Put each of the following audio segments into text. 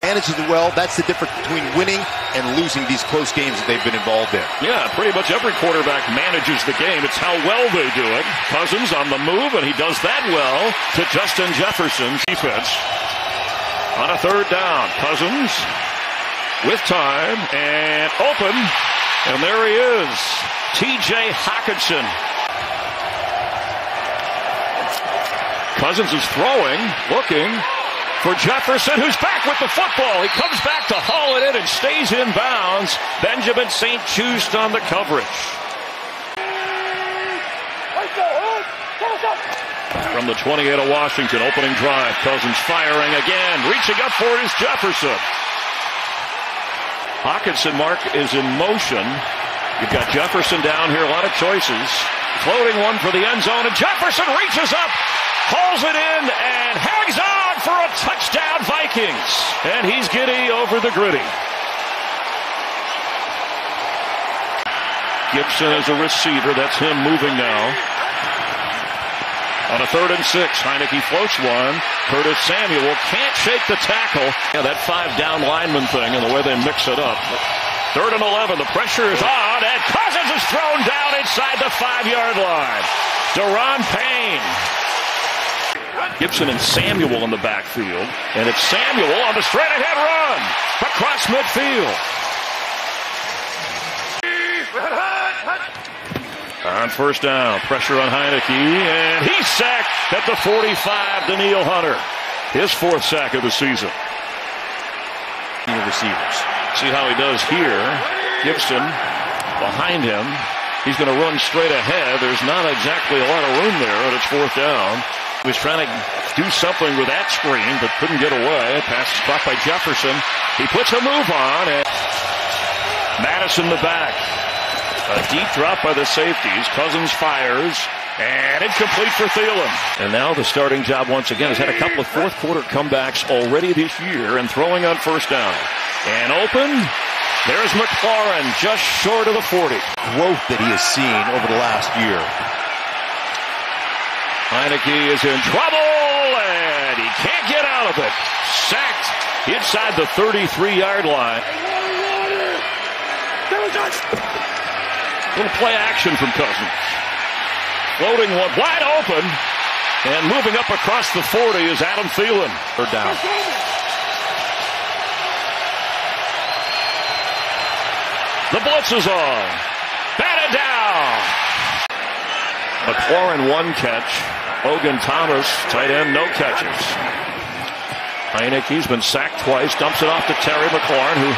Manages it well. That's the difference between winning and losing these close games that they've been involved in. Yeah, pretty much every quarterback manages the game. It's how well they do it. Cousins on the move, and he does that well to Justin Jefferson's defense. On a third down, Cousins with time and open, and there he is, T.J. Hockenson. Cousins is throwing, looking for Jefferson, who's back with the football. He comes back to haul it in and stays in bounds. Benjamin St-Juste on the coverage. From the 28 of Washington, opening drive. Cousins firing again. Reaching up for it is Jefferson. Hockenson, Mark, is in motion. You've got Jefferson down here, a lot of choices. Floating one for the end zone, and Jefferson reaches up, hauls it in, and hangs on for a touchdown, Vikings. And he's giddy over the gritty. Gibson is a receiver. That's him moving now. On a 3rd and 6, Heineke floats one. Curtis Samuel can't shake the tackle. Yeah, that 5-down lineman thing and the way they mix it up. 3rd and 11, the pressure is on, and Cousins is thrown down inside the 5-yard line. Daron Payne. Gibson and Samuel in the backfield, and it's Samuel on the straight-ahead run across midfield. On 1st down, pressure on Heineke, and he's sacked at the 45, Daniil Hunter. His 4th sack of the season. Receivers. See how he does here. Gibson behind him. He's going to run straight ahead. There's not exactly a lot of room there, and it's 4th down. He was trying to do something with that screen, but couldn't get away. Pass is caught by Jefferson. He puts a move on, and Madison the back. A deep drop by the safeties. Cousins fires, and incomplete for Thielen. And now the starting job once again has had a couple of 4th quarter comebacks already this year, and throwing on 1st down. And open. There's McLaurin just short of the 40. Growth that he has seen over the last year. Heineke is in trouble, and he can't get out of it. Sacked inside the 33-yard line. Little play action from Cousins. Floating one wide open, and moving up across the 40 is Adam Thielen. 3rd down. The blitz is on. Batted down. McLaurin 1 catch. Logan Thomas, tight end, no catches. Heineke's been sacked twice. Dumps it off to Terry McLaurin, who...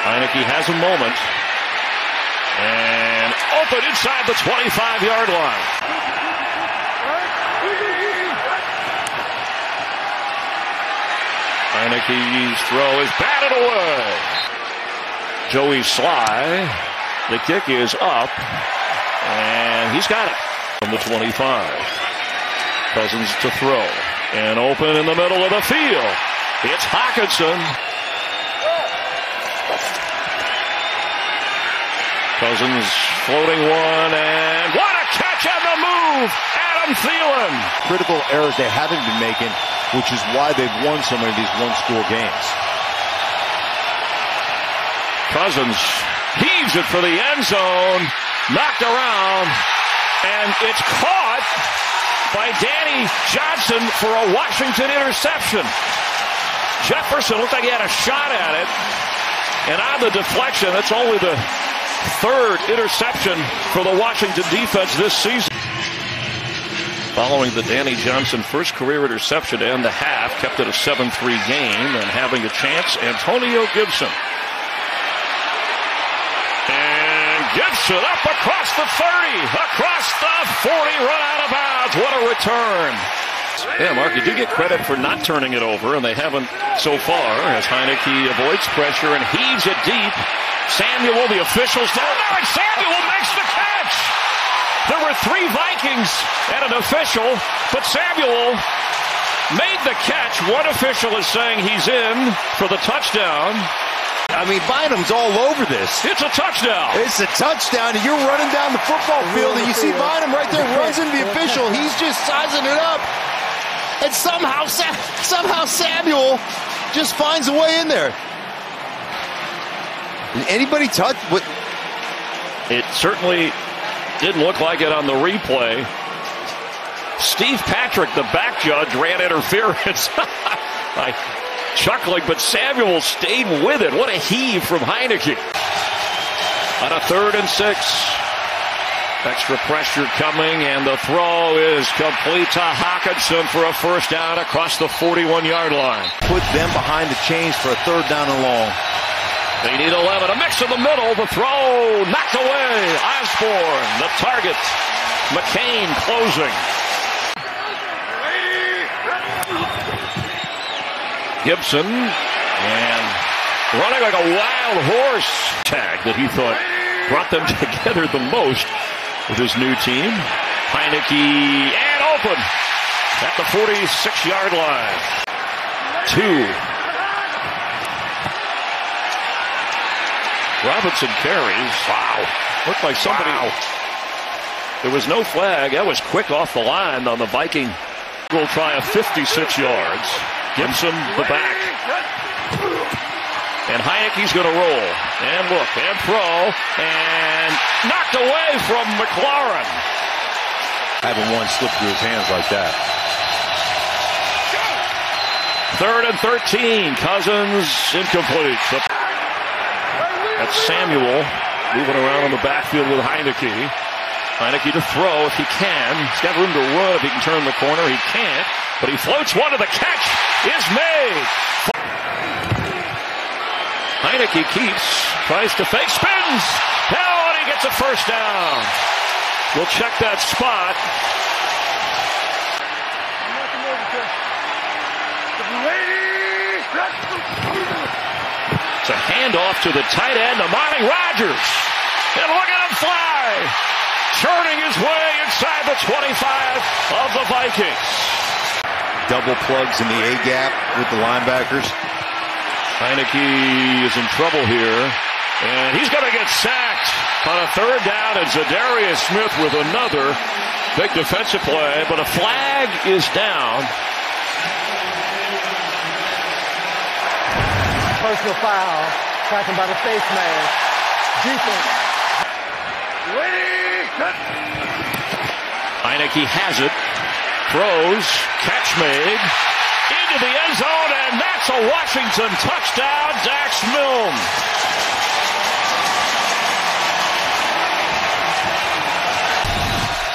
Heineke has a moment. And open inside the 25-yard line. Heineke's throw is batted away. Joey Sly. The kick is up. And he's got it from the 25. Cousins to throw. And open in the middle of the field. It's Hockenson. Cousins floating one, and what a catch on the move! Adam Thielen. Critical errors they haven't been making, which is why they've won so many of these one-score games. Cousins heaves it for the end zone, knocked around, and it's caught by Danny Johnson for a Washington interception. Jefferson looked like he had a shot at it, and on the deflection, that's only the 3rd interception for the Washington defense this season. Following the Danny Johnson first career interception to end the half, kept it a 7-3 game, and having a chance, Antonio Gibson. And Gibson up across the 30, across the 40, run out of bounds. What a return. Yeah, Mark, you do get credit for not turning it over, and they haven't so far, as Heineke avoids pressure and heaves it deep. Samuel, the officials down there, and Samuel makes the catch. There were 3 Vikings and an official, but Samuel made the catch. One official is saying he's in for the touchdown. I mean, Bynum's all over this. It's a touchdown. It's a touchdown, and you're running down the football field, and you see Bynum right there runs into the official. He's just sizing it up. and somehow Samuel just finds a way in there. Did anybody touch? What? It certainly didn't look like it on the replay. Steve Patrick, the back judge, ran interference. Chuckling, but Samuel stayed with it. What a heave from Heineke. On a 3rd and 6. Extra pressure coming, and the throw is complete to Hawkinson for a first down across the 41-yard line. Put them behind the chains for a 3rd down and long. They need 11. A mix in the middle. The throw knocked away. Osborne, the target. McCain closing. Gibson, and running like a wild horse. Tag that he thought brought them together the most with his new team. Heineke, and open at the 46-yard line. 2. Robinson carries. Wow. Looked like somebody. Wow. There was no flag. That was quick off the line on the Viking. Will try a 56 yards. Gibson, the back. And Heineke's going to roll. And look, and throw. And knocked away from McLaurin. Having one slip through his hands like that. 3rd and 13. Cousins incomplete. That's Samuel moving around on the backfield with Heineke. Heineke to throw if he can. He's got room to run if he can turn the corner. He can't. But he floats one to the catch. Is made. Heineke keeps. Tries to fake. Spins. Down. He gets a first down. We'll check that spot. It's a handoff to the tight end, Amani Rodgers. And look at him fly. Churning his way inside the 25 of the Vikings. Double plugs in the A-gap with the linebackers. Heineke is in trouble here. And he's going to get sacked on a 3rd down. And Zadarius Smith with another big defensive play. But a flag is down. Personal foul, taken by the face mask. Defense. Heineke has it. Throws. Catch made. Into the end zone, and that's a Washington touchdown. Dax Milne.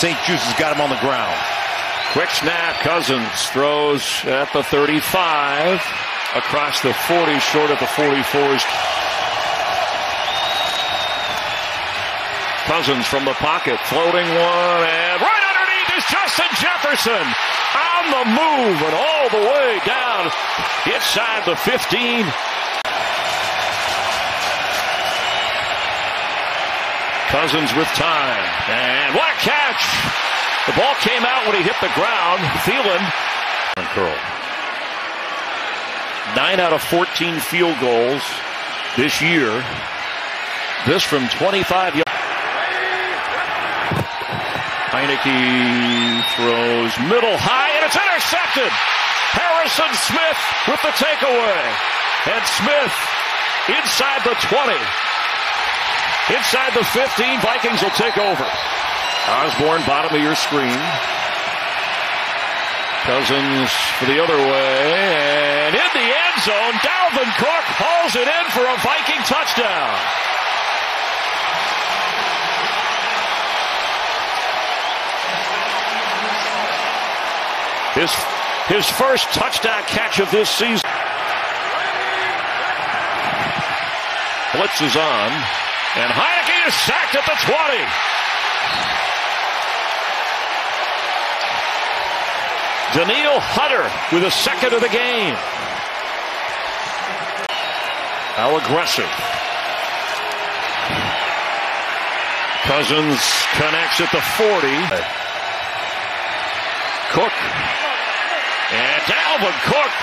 St. Juice has got him on the ground. Quick snap. Cousins throws at the 35. Across the 40, short of the 44s. Cousins from the pocket, floating one, and right underneath is Justin Jefferson. On the move and all the way down inside the 15. Cousins with time, and what a catch! The ball came out when he hit the ground. Thielen and curl. 9 out of 14 field goals this year. This from 25 yards. Heineke throws middle high, and it's intercepted. Harrison Smith with the takeaway. And Smith inside the 20. Inside the 15, Vikings will take over. Osborne, bottom of your screen. Cousins for the other way, and in the end zone, Dalvin Cook hauls it in for a Viking touchdown. His first touchdown catch of this season. Blitz is on, and Heineke is sacked at the 20. Daniil Hunter with a second of the game. How aggressive. Cousins connects at the 40. Cook. And Dalvin Cook.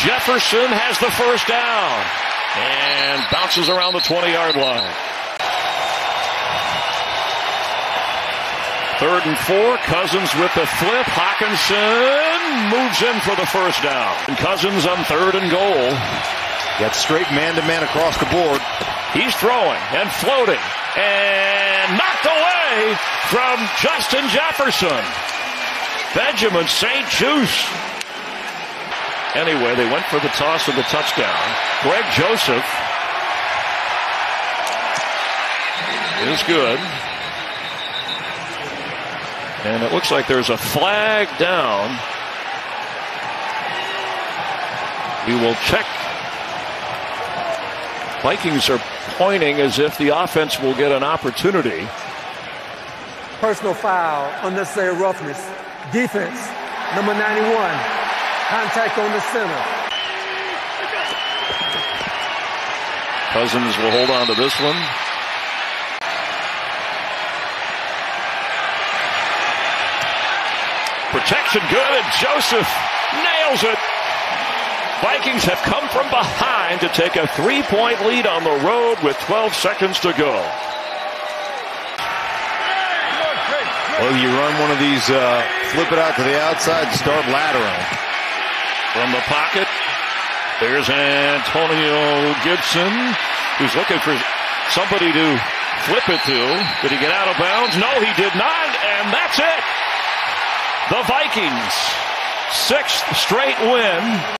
Jefferson has the first down. And bounces around the 20-yard line. 3rd and 4. Cousins with the flip. Hawkinson moves in for the first down. And Cousins on 3rd and goal. Got straight man-to-man across the board. He's throwing and floating and knocked away from Justin Jefferson. Benjamin St. Juice. Anyway, they went for the toss of the touchdown. Greg Joseph is good. And it looks like there's a flag down. We will check. Vikings are pointing as if the offense will get an opportunity. Personal foul, unnecessary roughness. Defense, number 91. Contact on the center. Cousins will hold on to this one. Protection good. Joseph nails it. Vikings have come from behind to take a 3-point lead on the road with 12 seconds to go. Well, you run one of these, flip it out to the outside, start laterally. From the pocket, there's Antonio Gibson, who's looking for somebody to flip it to. Did he get out of bounds? No, he did not, and that's it. The Vikings, 6th straight win.